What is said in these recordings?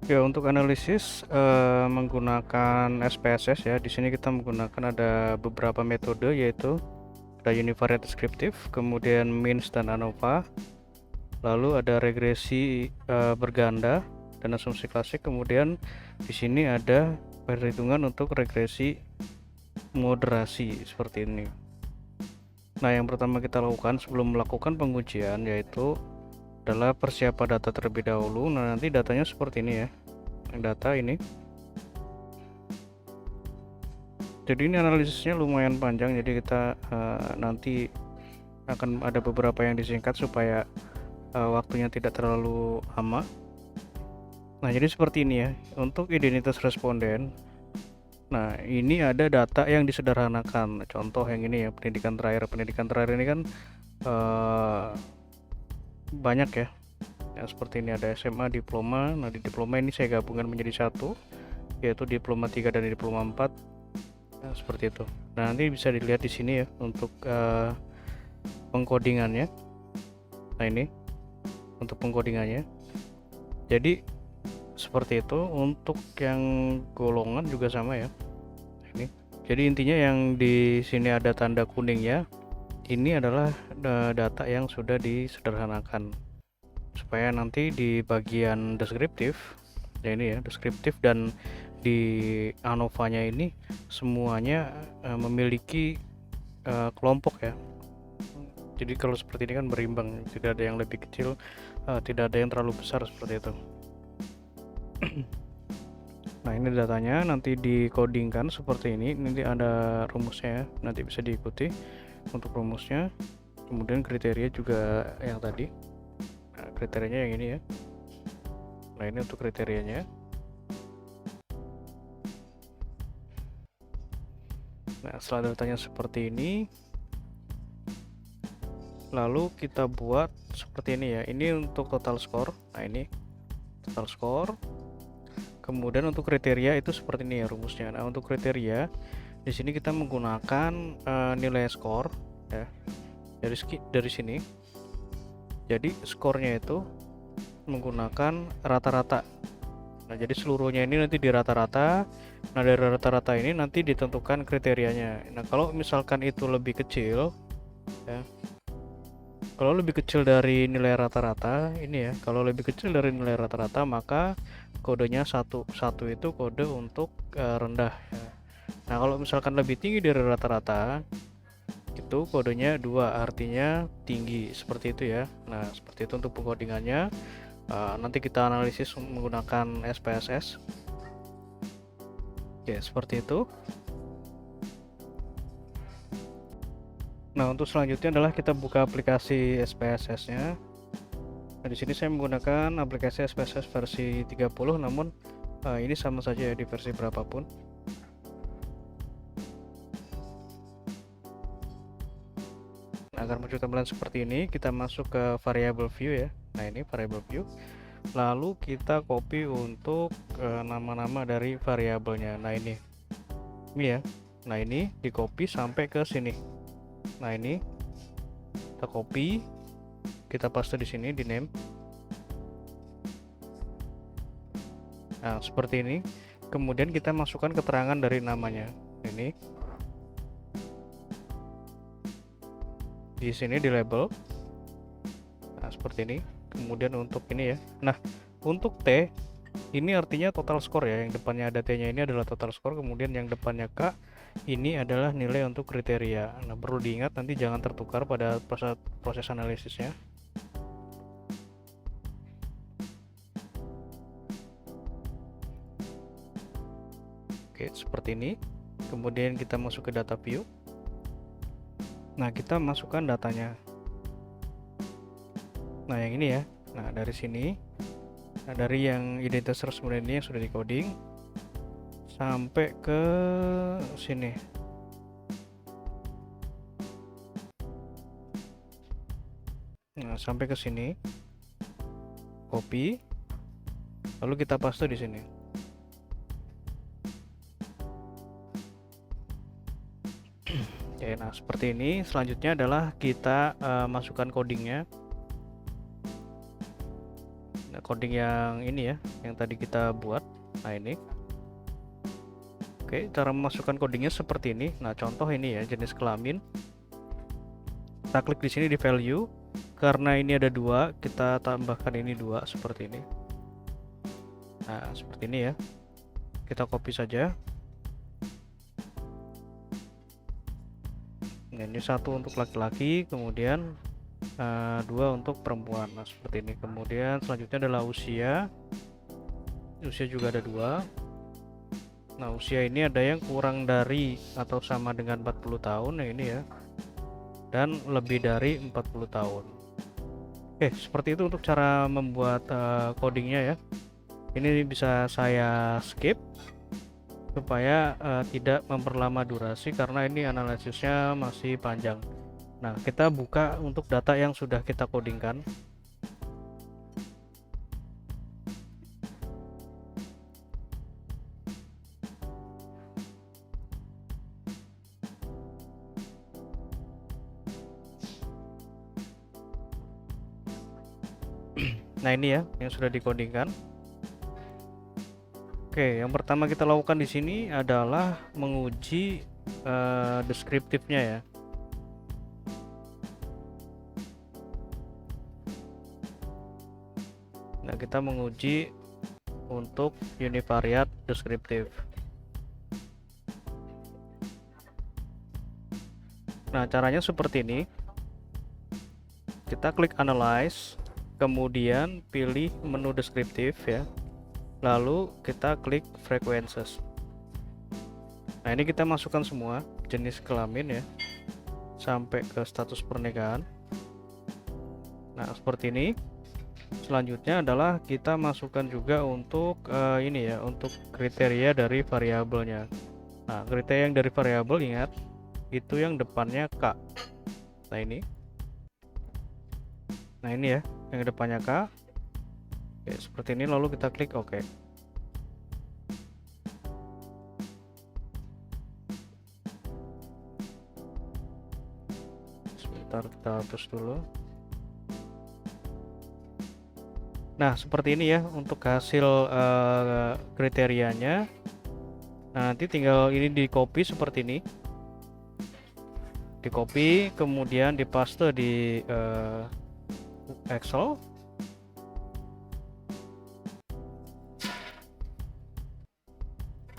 Ya, untuk analisis menggunakan SPSS ya. Di sini kita menggunakan ada beberapa metode, yaitu ada univariate deskriptif, kemudian means dan ANOVA, lalu ada regresi berganda dan asumsi klasik, kemudian di sini ada perhitungan untuk regresi moderasi seperti ini. Nah, yang pertama kita lakukan sebelum melakukan pengujian yaitu adalah persiapan data terlebih dahulu. Nah, nanti datanya seperti ini ya. Data ini. Jadi ini analisisnya lumayan panjang, jadi kita nanti akan ada beberapa yang disingkat supaya waktunya tidak terlalu lama. Nah, jadi seperti ini ya. Untuk identitas responden. Nah, ini ada data yang disederhanakan. Contoh yang ini ya, pendidikan terakhir. Pendidikan terakhir ini kan banyak ya. Ya, seperti ini ada SMA, diploma. Nah, di diploma ini saya gabungkan menjadi satu, yaitu diploma 3 dan diploma 4. Nah, seperti itu. Nah, nanti bisa dilihat di sini ya untuk pengkodingannya. Nah, ini untuk pengkodingannya. Jadi seperti itu. Untuk yang golongan juga sama ya. Ini. Jadi intinya yang di sini ada tanda kuningnya, ini adalah data yang sudah disederhanakan. Supaya nanti di bagian deskriptif, ya ini ya, deskriptif dan di ANOVA-nya ini semuanya memiliki kelompok ya. Jadi kalau seperti ini kan berimbang, tidak ada yang lebih kecil, tidak ada yang terlalu besar seperti itu. Nah, ini datanya nanti dikodingkan seperti ini. Nanti ada rumusnya ya, nanti bisa diikuti untuk rumusnya. Kemudian kriteria juga yang tadi. Nah, kriterianya yang ini ya. Nah, ini untuk kriterianya. Nah, setelah datanya seperti ini, lalu kita buat seperti ini ya. Ini untuk total score. Nah, ini total score. Kemudian untuk kriteria itu seperti ini ya rumusnya. Nah, untuk kriteria di sini kita menggunakan nilai skor ya. Dari sini. Jadi skornya itu menggunakan rata-rata. Nah, jadi seluruhnya ini nanti di rata-rata. Nah, dari rata-rata ini nanti ditentukan kriterianya. Nah, kalau misalkan itu lebih kecil ya. Kalau lebih kecil dari nilai rata-rata ini ya, kalau lebih kecil dari nilai rata-rata maka kodenya satu itu kode untuk rendah ya. Nah, kalau misalkan lebih tinggi dari rata-rata itu kodenya 2, artinya tinggi, seperti itu ya. Nah, seperti itu untuk pengkodingannya. Nanti kita analisis menggunakan SPSS. Oke, seperti itu. Nah, untuk selanjutnya adalah kita buka aplikasi SPSS-nya. Nah, di sini saya menggunakan aplikasi SPSS versi 30, namun ini sama saja ya di versi berapapun. Nah, agar muncul tampilan seperti ini, kita masuk ke variable view ya. Nah, ini variable view. Lalu kita copy untuk nama-nama dari variabelnya. Nah, ini ya. Nah, ini di copy sampai ke sini. Nah, ini kita copy, kita paste di sini di name. Nah, seperti ini. Kemudian kita masukkan keterangan dari namanya. Ini di sini di label. Nah, seperti ini. Kemudian untuk ini ya. Nah, untuk T ini artinya total score ya. Yang depannya ada T-nya ini adalah total score. Kemudian yang depannya K ini adalah nilai untuk kriteria. Nah, perlu diingat nanti jangan tertukar pada proses analisisnya. Oke, seperti ini. Kemudian kita masuk ke data view. Nah, kita masukkan datanya. Nah, yang ini ya. Nah, dari sini. Nah, dari yang identitas responden ini yang sudah di coding sampai ke sini. Nah, sampai ke sini. Copy. Lalu kita paste di sini. Oke, nah seperti ini. Selanjutnya adalah kita masukkan codingnya. coding yang ini ya, yang tadi kita buat. Nah ini, oke, cara memasukkan codingnya seperti ini. Nah contoh ini ya, jenis kelamin. Kita klik di sini di value, karena ini ada 2, kita tambahkan ini 2 seperti ini. Nah seperti ini ya, kita copy saja. Nah, ini 1 untuk laki-laki, kemudian 2 untuk perempuan. Nah seperti ini. Kemudian selanjutnya adalah usia juga ada 2. Nah usia ini ada yang kurang dari atau sama dengan 40 tahun ya ini ya, dan lebih dari 40 tahun. Oke, seperti itu untuk cara membuat codingnya ya. Ini bisa saya skip supaya tidak memperlama durasi karena ini analisisnya masih panjang. Nah kita buka untuk data yang sudah kita codingkan. Nah ini ya yang sudah dikodingkan. Oke, yang pertama kita lakukan di sini adalah menguji deskriptifnya ya. Nah kita menguji untuk univariate deskriptif. Nah caranya seperti ini. Kita klik analyze, kemudian pilih menu deskriptif ya, lalu kita klik frequencies. Nah ini kita masukkan semua jenis kelamin ya sampai ke status pernikahan. Nah seperti ini. Selanjutnya adalah kita masukkan juga untuk ini ya, untuk kriteria dari variabelnya. Nah kriteria yang dari variabel, ingat itu yang depannya K. Nah ini ya yang depannya K. Oke, seperti ini, lalu kita klik OK. Sebentar, kita hapus dulu. Nah seperti ini ya untuk hasil kriterianya. Nah, nanti tinggal ini di copy seperti ini, di copy kemudian dipaste di Excel.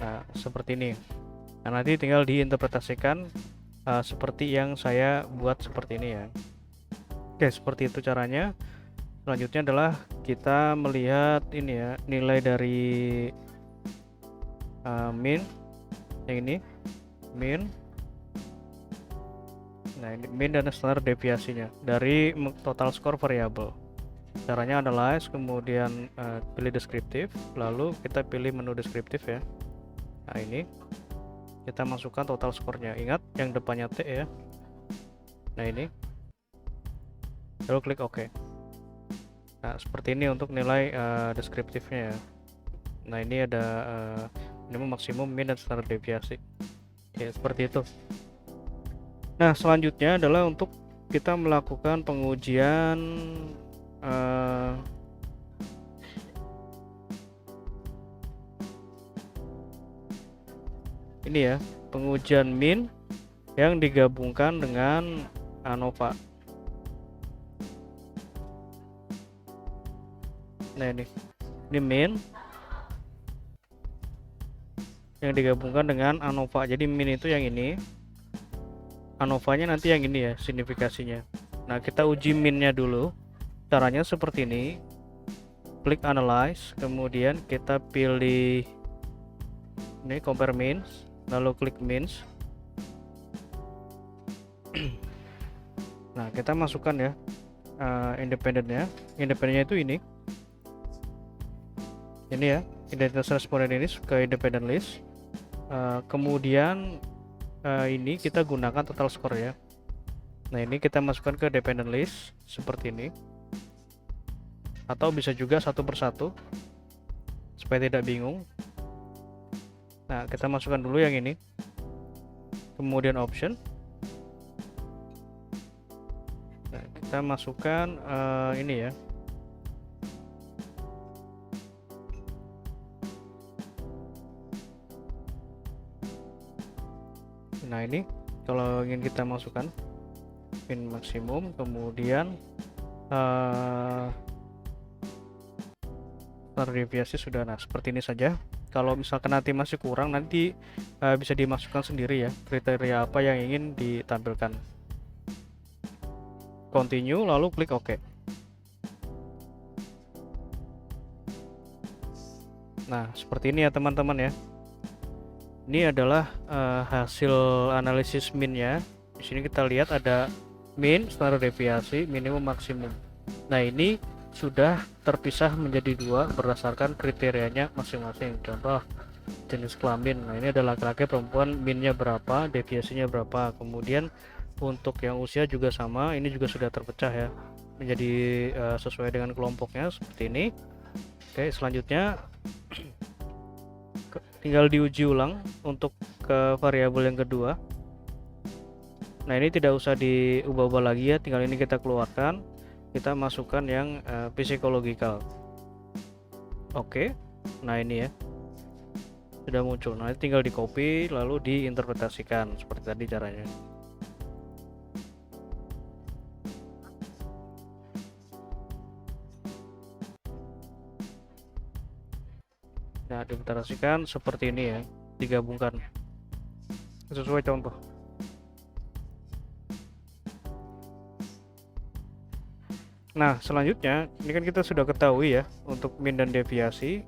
Nah seperti ini. Nah nanti tinggal diinterpretasikan seperti yang saya buat seperti ini ya. Oke, seperti itu caranya. Selanjutnya adalah kita melihat ini ya, nilai dari min yang ini, min. Nah ini min dan standar deviasinya dari total skor variabel. Caranya analyze, kemudian pilih deskriptif, lalu kita pilih menu deskriptif ya. Nah ini kita masukkan total skornya, ingat yang depannya T ya. Nah ini, lalu klik OK. Nah seperti ini untuk nilai deskriptifnya ya. Nah ini ada minimum, maksimum, min, dan standar deviasi ya, seperti itu. Nah selanjutnya adalah untuk kita melakukan pengujian ini ya, pengujian min yang digabungkan dengan ANOVA. Nah ini min yang digabungkan dengan ANOVA. Jadi min itu yang ini, ANOVA-nya nanti yang ini ya, signifikasinya. Nah kita uji minnya dulu. Caranya seperti ini, klik analyze, kemudian kita pilih ini compare means, lalu klik means. Nah kita masukkan ya independennya itu ini ya, identitas responden ini ke independent list. Kemudian ini kita gunakan total score ya. Nah ini kita masukkan ke dependent list seperti ini, atau bisa juga satu persatu supaya tidak bingung. Nah kita masukkan dulu yang ini, kemudian option. Nah, kita masukkan ini ya, Nah ini kalau ingin kita masukkan min maksimum, kemudian standar deviasi sudah. Nah seperti ini saja. Kalau misalkan nanti masih kurang, nanti bisa dimasukkan sendiri ya kriteria apa yang ingin ditampilkan. Continue, lalu klik OK. Nah seperti ini ya teman-teman ya. Ini adalah hasil analisis min-nya. Di sini kita lihat ada min, standar deviasi, minimum, maksimum. Nah ini sudah terpisah menjadi dua berdasarkan kriterianya masing-masing. Contoh jenis kelamin. Nah ini ada laki-laki, perempuan, minnya berapa, deviasinya berapa. Kemudian untuk yang usia juga sama, ini juga sudah terpecah ya menjadi sesuai dengan kelompoknya seperti ini. Oke, selanjutnya tinggal diuji ulang untuk ke variabel yang kedua. Nah ini tidak usah diubah-ubah lagi ya, tinggal ini kita keluarkan, kita masukkan yang psikologikal. Oke, nah ini ya sudah muncul. Nah tinggal di copy lalu diinterpretasikan seperti tadi caranya. Nah diinterpretasikan seperti ini ya, digabungkan sesuai contoh. Nah selanjutnya ini kan kita sudah ketahui ya, untuk min dan deviasi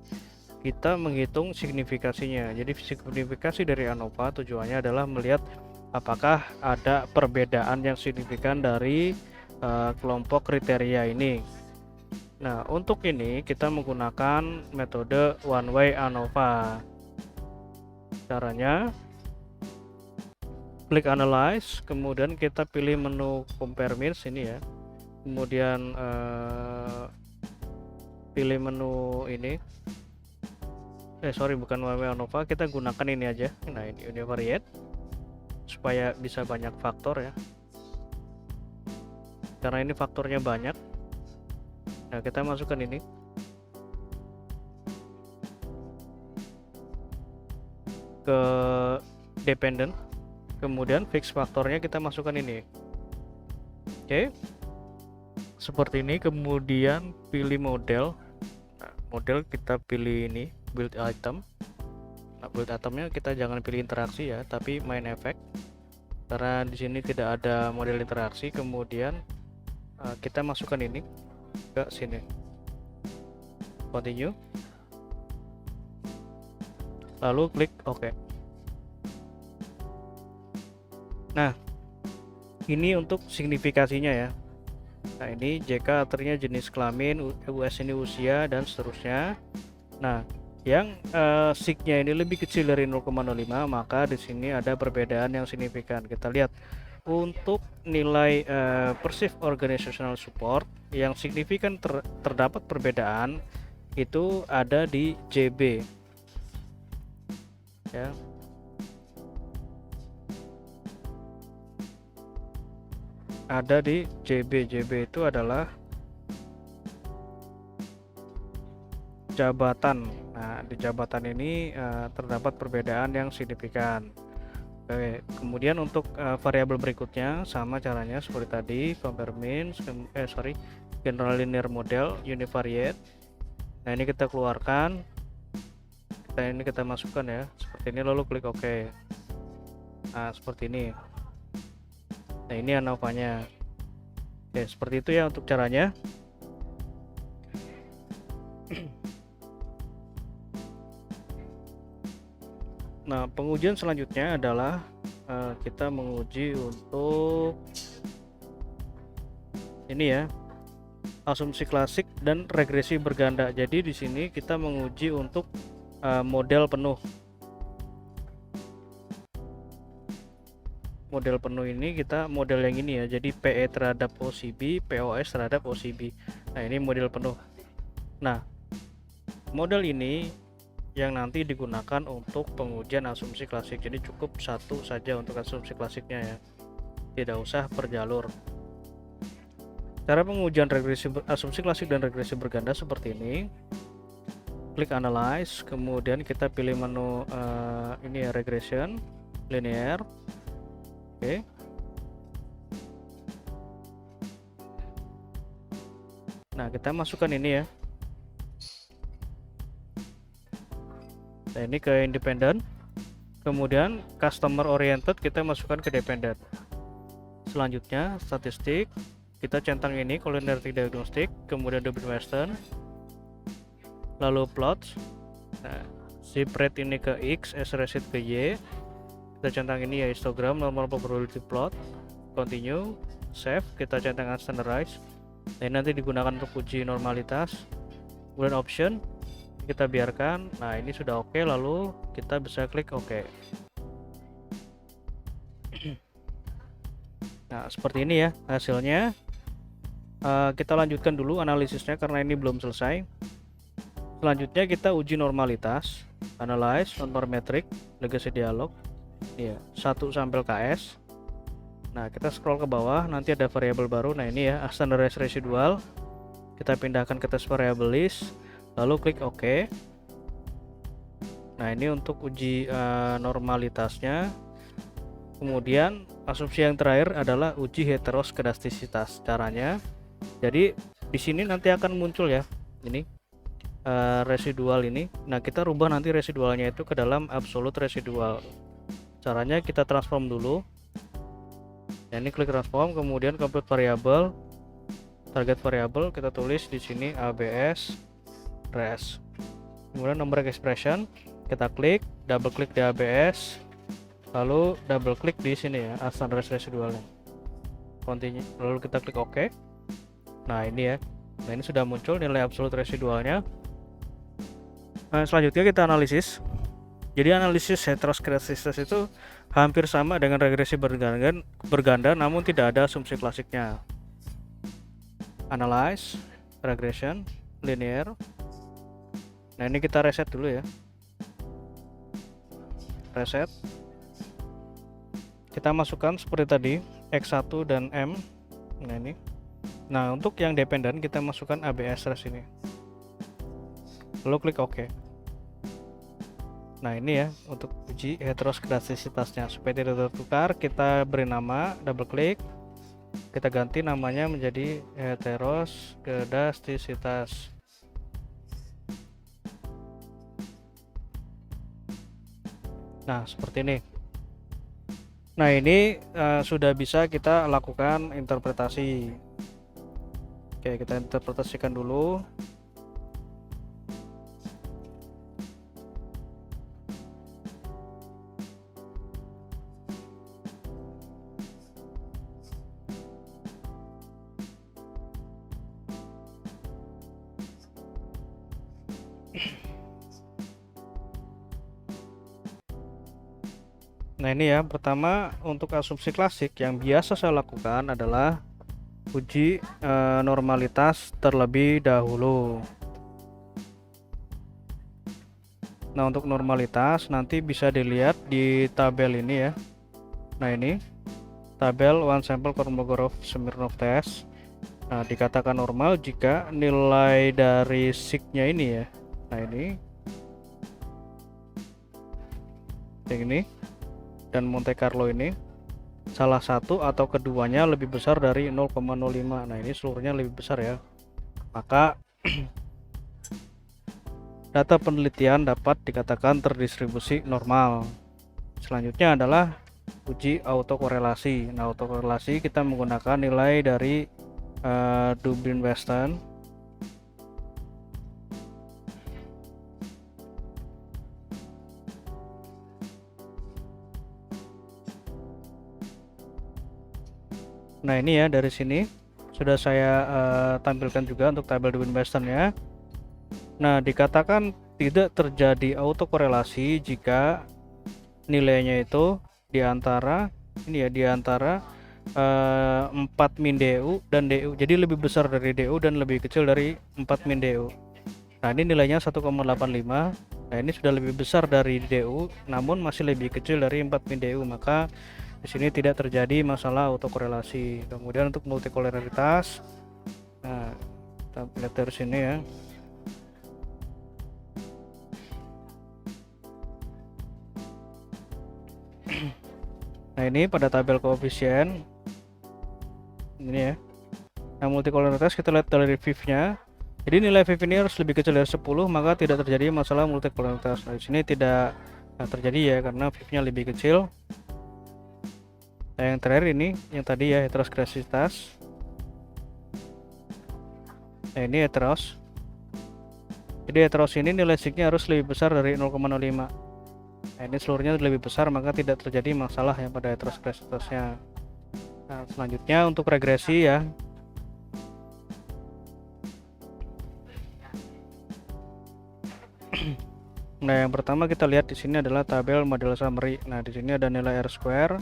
kita menghitung signifikasinya. Jadi signifikasi dari ANOVA tujuannya adalah melihat apakah ada perbedaan yang signifikan dari kelompok kriteria ini. Nah untuk ini kita menggunakan metode one way ANOVA. Caranya klik analyze, kemudian kita pilih menu compare means ini ya, kemudian pilih menu ini, bukan one way ANOVA, kita gunakan ini aja. Nah ini univariate supaya bisa banyak faktor ya, karena ini faktornya banyak. Nah kita masukkan ini ke dependent, kemudian fix faktornya kita masukkan ini. Oke, seperti ini. Kemudian pilih model. Nah, model kita pilih ini build item. Nah, build itemnya kita jangan pilih interaksi ya, tapi main effect, karena di sini tidak ada model interaksi. Kemudian kita masukkan ini ke sini, continue, lalu klik OK. Nah ini untuk signifikasinya ya. Nah ini JK artinya jenis kelamin, US ini usia, dan seterusnya. Nah yang sig-nya ini lebih kecil dari 0,05, maka di sini ada perbedaan yang signifikan. Kita lihat untuk nilai perceived organizational support yang signifikan terdapat perbedaan itu ada di JB ya. Ada di JB. JB itu adalah jabatan. Nah di jabatan ini terdapat perbedaan yang signifikan. Oke, kemudian untuk variabel berikutnya sama caranya seperti tadi, compare means, general linear model, univariate. Nah ini kita keluarkan, kita masukkan ya seperti ini, lalu klik OK. Nah seperti ini. Nah ini ANOVA-nya. Oke, seperti itu ya untuk caranya. Nah pengujian selanjutnya adalah kita menguji untuk ini ya, asumsi klasik dan regresi berganda. Jadi di sini kita menguji untuk model penuh. Model penuh ini kita model yang ini ya, jadi PE terhadap OCB, POS terhadap OCB. Nah ini model penuh. Nah model ini yang nanti digunakan untuk pengujian asumsi klasik, jadi cukup satu saja untuk asumsi klasiknya ya, tidak usah per jalur. Cara pengujian asumsi klasik dan regresi berganda seperti ini. Klik analyze, kemudian kita pilih menu ini ya, regression linear. Oke. Nah, kita masukkan ini ya. Nah, ini ke independent. Kemudian customer oriented kita masukkan ke dependent. Selanjutnya statistik, kita centang ini culinary diagnostic, kemudian Dublin Western, lalu plots. Nah, zip rate ini ke X, S receipt ke Y. Kita centang ini ya histogram, normal probability plot, continue, save, kita centangkan standardize. Nah, ini nanti digunakan untuk uji normalitas. Kemudian option kita biarkan. Nah, ini sudah oke, lalu kita bisa klik oke. Nah, seperti ini ya hasilnya. Kita lanjutkan dulu analisisnya karena ini belum selesai. Selanjutnya kita uji normalitas, analyze, non-parametric, legacy dialog. Iya, 1 sampel KS. Nah, kita scroll ke bawah, nanti ada variabel baru. Nah, ini ya, standardized residual. Kita pindahkan ke test variable list, lalu klik OK. Nah, ini untuk uji normalitasnya. Kemudian asumsi yang terakhir adalah uji heteroskedastisitas. Caranya, jadi di sini nanti akan muncul ya, ini residual ini. Nah, kita rubah nanti residualnya itu ke dalam absolute residual. Caranya kita transform dulu. Nah, ini klik transform, kemudian compute variable, target variable kita tulis di sini ABS res. Kemudian numeric expression kita klik, double klik di ABS, lalu double klik di sini ya standardized residualnya. Continue, lalu kita klik OK. Nah, ini ya. Nah, ini sudah muncul nilai absolute residualnya. Nah, selanjutnya kita analisis. Jadi analisis heteroskedastisitas itu hampir sama dengan regresi berganda, namun tidak ada asumsi klasiknya. Analyze, regression, linear. Nah, ini kita reset dulu ya. Reset. Kita masukkan seperti tadi X1 dan M. Nah, ini. Nah, untuk yang dependent kita masukkan ABS res ini. Lalu klik OK. Nah, ini ya untuk uji heteroskedastisitasnya. Supaya tidak tertukar, kita beri nama, double klik, kita ganti namanya menjadi heteroskedastisitas. Nah, seperti ini. Nah, ini sudah bisa kita lakukan interpretasi. Oke, kita interpretasikan dulu. Nah, ini ya, pertama untuk asumsi klasik yang biasa saya lakukan adalah uji normalitas terlebih dahulu. Nah, untuk normalitas nanti bisa dilihat di tabel ini ya. Nah, ini tabel one sample Kolmogorov-Smirnov test. Nah, dikatakan normal jika nilai dari signya ini ya. Nah, ini yang ini dan Monte Carlo ini salah satu atau keduanya lebih besar dari 0,05. Nah, ini seluruhnya lebih besar ya. Maka data penelitian dapat dikatakan terdistribusi normal. Selanjutnya adalah uji autokorelasi. Nah, autokorelasi kita menggunakan nilai dari Dublin Western. Nah, ini ya, dari sini sudah saya tampilkan juga untuk tabel Dublin Western ya. Nah, dikatakan tidak terjadi autokorelasi jika nilainya itu diantara ini ya, diantara 4 min DU dan DU. Jadi lebih besar dari DU dan lebih kecil dari 4 min DU. Nah, ini nilainya 1,85. Nah, ini sudah lebih besar dari DU namun masih lebih kecil dari 4 min DU, maka di sini tidak terjadi masalah autokorelasi. Kemudian untuk multikoleritas, nah kita lihat dari sini ya. Nah, Nah, ini pada tabel koefisien ini ya. Nah, multikolonialitas kita lihat dari VIF-nya. Jadi nilai VIF ini harus lebih kecil dari 10, maka tidak terjadi masalah multikolonialitas. Nah, di sini tidak terjadi ya karena VIF-nya lebih kecil. Nah, yang terakhir ini yang tadi ya, heteroscedasitas. Nah, ini heteros. Jadi heteros ini nilai signya harus lebih besar dari 0,05. Nah, ini seluruhnya lebih besar, maka tidak terjadi masalah ya pada heteroscedasitasnya. Nah, selanjutnya untuk regresi ya. Nah, yang pertama kita lihat di sini adalah tabel model summary. Nah, di sini ada nilai R square.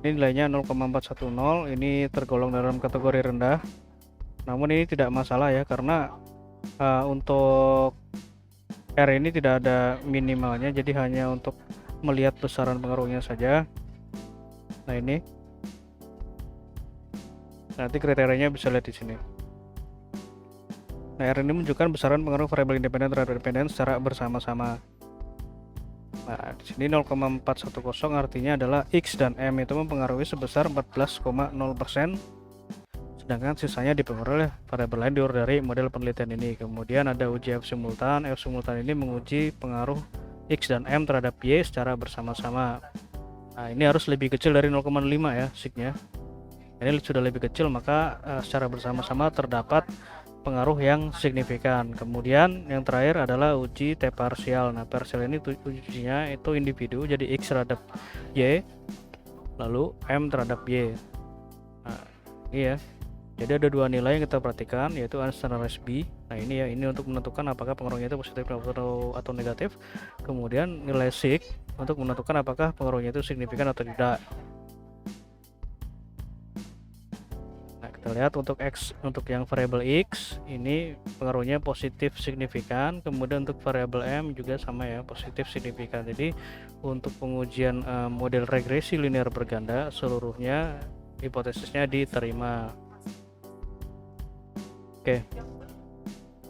Ini nilainya 0,410. Ini tergolong dalam kategori rendah. Namun ini tidak masalah ya karena untuk R ini tidak ada minimalnya, jadi hanya untuk melihat besaran pengaruhnya saja. Nah, ini nanti kriterianya bisa lihat di sini. Nah, R ini menunjukkan besaran pengaruh variabel independen terhadap dependen secara bersama-sama. Nah, di sini 0,410 artinya adalah X dan M itu mempengaruhi sebesar 14,0%. Sedangkan sisanya dipengaruhi oleh variabel lain dari model penelitian ini. Kemudian ada uji F simultan. F simultan ini menguji pengaruh X dan M terhadap Y secara bersama-sama. Nah, ini harus lebih kecil dari 0,5 ya signya. Ini sudah lebih kecil, maka secara bersama-sama terdapat pengaruh yang signifikan. Kemudian yang terakhir adalah uji T parsial. Nah, parsial ini ujinya itu individu, jadi X terhadap Y, lalu M terhadap Y. Nah, ini ya. Jadi ada dua nilai yang kita perhatikan, yaitu unstandardized B. Nah, ini ya, ini untuk menentukan apakah pengaruhnya itu positif atau negatif. Kemudian nilai sig untuk menentukan apakah pengaruhnya itu signifikan atau tidak. Nah, kita lihat untuk X, untuk yang variabel X ini pengaruhnya positif signifikan. Kemudian untuk variabel M juga sama ya, positif signifikan. Jadi untuk pengujian model regresi linear berganda seluruhnya hipotesisnya diterima. Oke.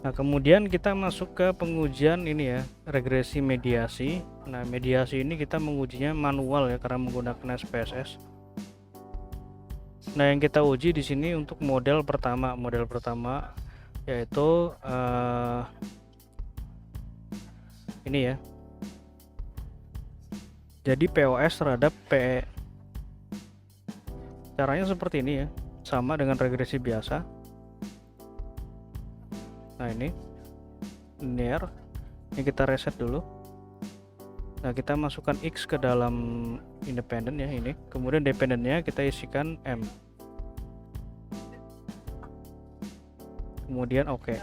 Nah, kemudian kita masuk ke pengujian ini ya, regresi mediasi. Nah, mediasi ini kita mengujinya manual ya karena menggunakan SPSS. Nah, yang kita uji di sini untuk model pertama yaitu ini ya. Jadi POS terhadap PE. Caranya seperti ini ya, sama dengan regresi biasa. Nah, ini linear. Ini kita reset dulu. Nah, kita masukkan X ke dalam independen ya ini. Kemudian dependennya kita isikan M. Kemudian oke.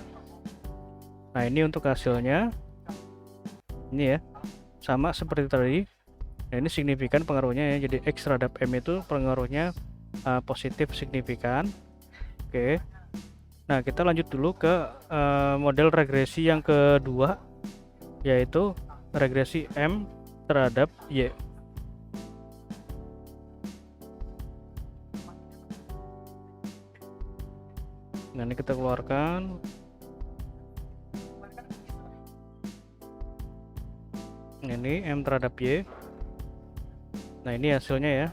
Nah, ini untuk hasilnya. Ini ya. Sama seperti tadi. Nah, ini signifikan pengaruhnya ya. Jadi X terhadap M itu pengaruhnya positif signifikan. Oke. Nah, kita lanjut dulu ke model regresi yang kedua, yaitu regresi M terhadap Y. Nah, ini kita keluarkan. Ini M terhadap Y. Nah, ini hasilnya ya.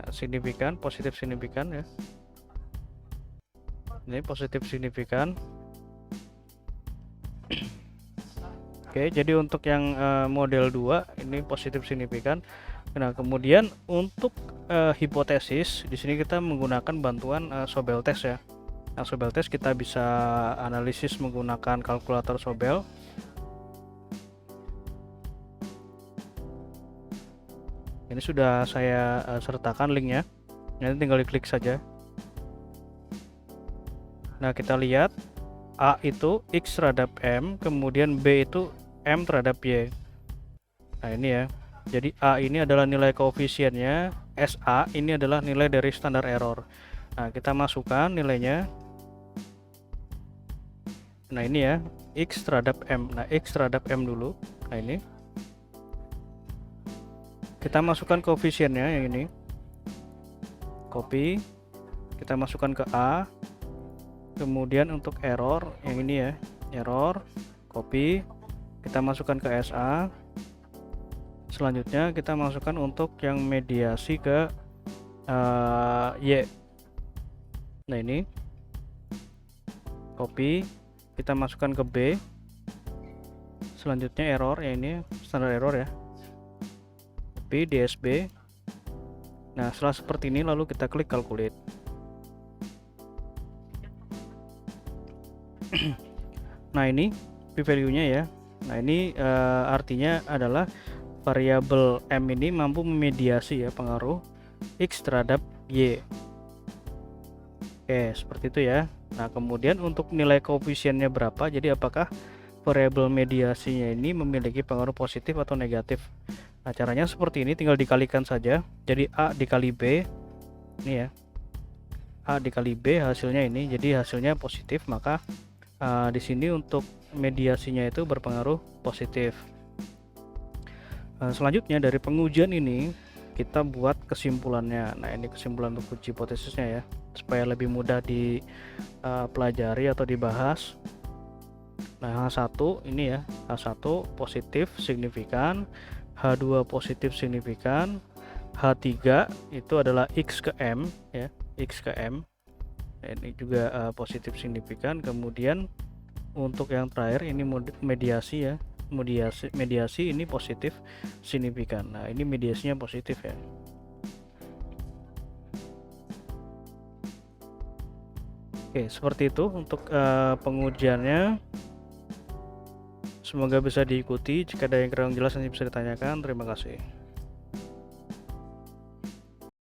Nah, signifikan, positif signifikan ya. Ini positif signifikan. Oke, jadi untuk yang model 2 ini positif signifikan. Nah, kemudian untuk hipotesis di sini kita menggunakan bantuan Sobel test ya. Nah, Sobel test kita bisa analisis menggunakan kalkulator Sobel. Ini sudah saya sertakan linknya. Nanti tinggal diklik saja. Nah, kita lihat A itu X terhadap M, kemudian B itu M terhadap Y. Nah, ini ya. Jadi A ini adalah nilai koefisiennya, SA ini adalah nilai dari standar error. Nah, kita masukkan nilainya. Nah, ini ya, X terhadap M. Nah, X terhadap M dulu. Nah, ini. Kita masukkan koefisiennya yang ini. Copy. Kita masukkan ke A. Kemudian untuk error yang ini ya, error, copy, kita masukkan ke SA, Selanjutnya kita masukkan untuk yang mediasi ke Y. Nah, ini copy, kita masukkan ke B. Selanjutnya error, ya ini standar error ya, copy DSB. Nah, setelah seperti ini lalu kita klik calculate. Nah, ini p-value-nya ya. Nah, ini artinya adalah variabel M ini mampu memediasi ya pengaruh X terhadap Y. Oke, seperti itu ya. Nah, kemudian untuk nilai koefisiennya berapa, jadi apakah variabel mediasinya ini memiliki pengaruh positif atau negatif. Nah, caranya seperti ini, tinggal dikalikan saja. Jadi A dikali B, ini ya, A dikali B hasilnya ini, jadi hasilnya positif, maka di sini untuk mediasinya itu berpengaruh positif. Selanjutnya dari pengujian ini kita buat kesimpulannya. Nah, ini kesimpulan untuk uji hipotesisnya ya, supaya lebih mudah dipelajari atau dibahas. Nah, H1 ini ya, H1 positif signifikan, H2 positif signifikan, H3 itu adalah X ke M ya, X ke M. Ini juga positif signifikan. Kemudian untuk yang terakhir ini mediasi ya, mediasi ini positif signifikan. Nah, ini mediasinya positif ya. Oke, seperti itu untuk pengujiannya. Semoga bisa diikuti. Jika ada yang kurang jelas nanti bisa ditanyakan. Terima kasih.